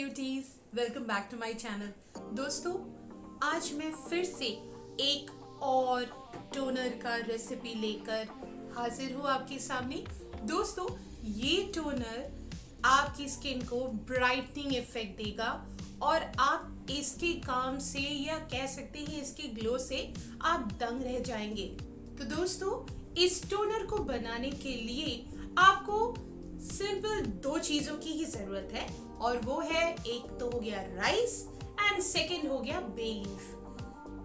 Beauties, welcome back to my channel. दोस्तों, आज मैं फिर से एक और टोनर का रेसिपी लेकर हाजिर हूँ आपके सामने। दोस्तों, ये टोनर आपकी स्किन को ब्राइटनिंग इफेक्ट देगा और आप इसके काम से या कह सकते हैं इसके ग्लो से आप दंग रह जाएंगे। तो दोस्तों, इस टोनर को बनाने के लिए आपको सिंपल दो चीजों की ही जरूरत है और वो है, एक तो हो गया राइस एंड सेकंड हो गया बे लीफ।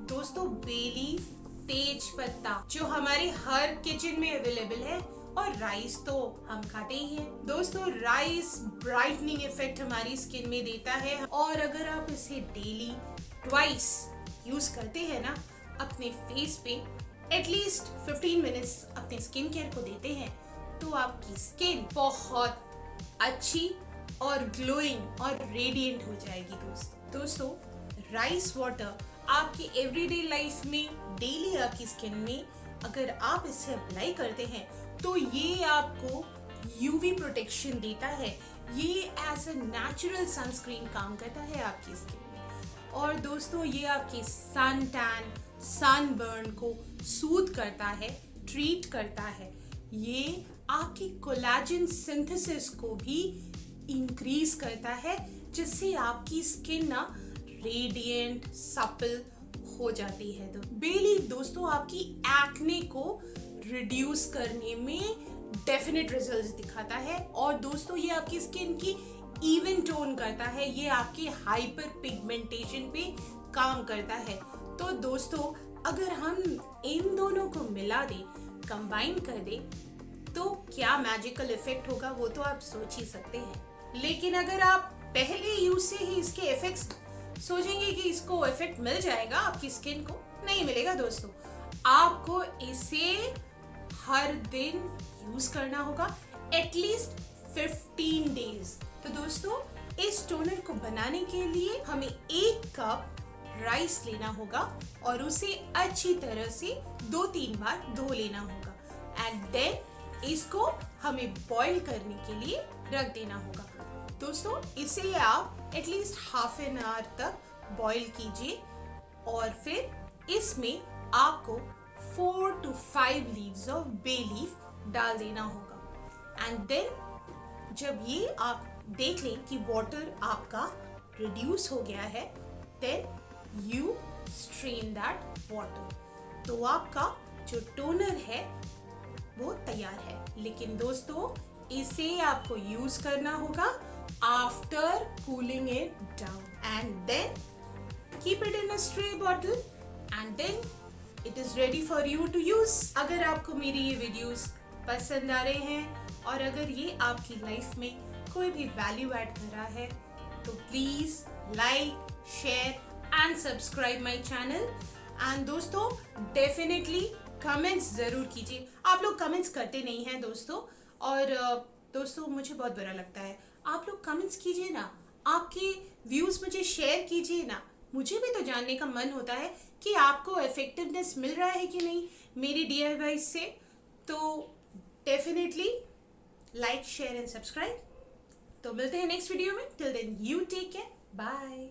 दोस्तों, बे लीफ तेज पत्ता जो हमारे हर किचन में अवेलेबल है और राइस तो हम खाते ही हैं। दोस्तों, राइस ब्राइटनिंग इफेक्ट हमारी स्किन में देता है और अगर आप इसे डेली ट्वाइस यूज करते हैं ना अपने फेस पे, एटलीस्ट 15 मिनट्स अपने स्किन केयर को देते हैं तो आपकी स्किन बहुत अच्छी और ग्लोइंग और रेडिएंट हो जाएगी। दोस्तों, राइस वाटर आपकी एवरीडे लाइफ में डेली आपकी स्किन में अगर आप इसे अप्लाई करते हैं तो ये आपको यूवी प्रोटेक्शन देता है। ये एज अ नेचुरल सनस्क्रीन काम करता है आपकी स्किन में। और दोस्तों, ये आपके सन टैन, सनबर्न को सूद करता है, ट्रीट करता है। ये आपकी कोलेजन सिंथेसिस को भी इंक्रीज करता है जिससे आपकी स्किन ना रेडिएंट सपल हो जाती है। तो बे लीफ दोस्तों आपकी एक्ने को रिड्यूस करने में डेफिनेट रिजल्ट्स दिखाता है और दोस्तों ये आपकी स्किन की इवन टोन करता है। ये आपके हाइपर पिगमेंटेशन पे काम करता है। तो दोस्तों, अगर हम इन दोनों को मिला दे, कंबाइन कर दे, तो क्या मैजिकल इफेक्ट होगा वो तो आप सोच ही सकते हैं। लेकिन अगर आप पहले यूज से ही इसके इफेक्ट्स सोचेंगे कि इसको इफेक्ट मिल जाएगा आपकी स्किन को, नहीं मिलेगा। दोस्तों, आपको इसे हर दिन यूज करना होगा एटलीस्ट 15 डेज। तो दोस्तों, इस टोनर को बनाने के लिए हमें 1 कप राइस लेना होगा और उसे अच्छी तरह से 2-3 बार धो लेना होगा एंड देन इसको हमें बॉईल करने के लिए रख देना होगा। दोस्तों, इसे आप एटलीस्ट हाफ एन आवर तक बॉईल कीजिए और फिर इसमें आपको 4 to 5 leaves of bay leaf डाल देना होगा एंड देन जब ये आप देख लें कि वाटर आपका रिड्यूस हो गया है, then you strain that water. तो आपका जो टोनर है वो तैयार है। लेकिन दोस्तों, इसे आपको यूज करना होगा after cooling it down and then keep it in a spray bottle and then it is ready for you to use. अगर आपको मेरी ये वीडियोस पसंद आ रहे हैं और अगर ये आपकी लाइफ में कोई भी वैल्यू ऐड कर रहा है तो please like, share and subscribe my channel. And दोस्तों, डेफिनेटली कमेंट्स जरूर कीजिए। आप लोग कमेंट्स करते नहीं हैं दोस्तों, और दोस्तों मुझे बहुत बुरा लगता है। आप लोग कमेंट्स कीजिए ना, आपके व्यूज मुझे शेयर कीजिए ना। मुझे भी तो जानने का मन होता है कि आपको इफेक्टिवनेस मिल रहा है कि नहीं मेरी DIY से। तो definitely like, share and subscribe. तो मिलते हैं नेक्स्ट वीडियो में। Till then you take care, bye.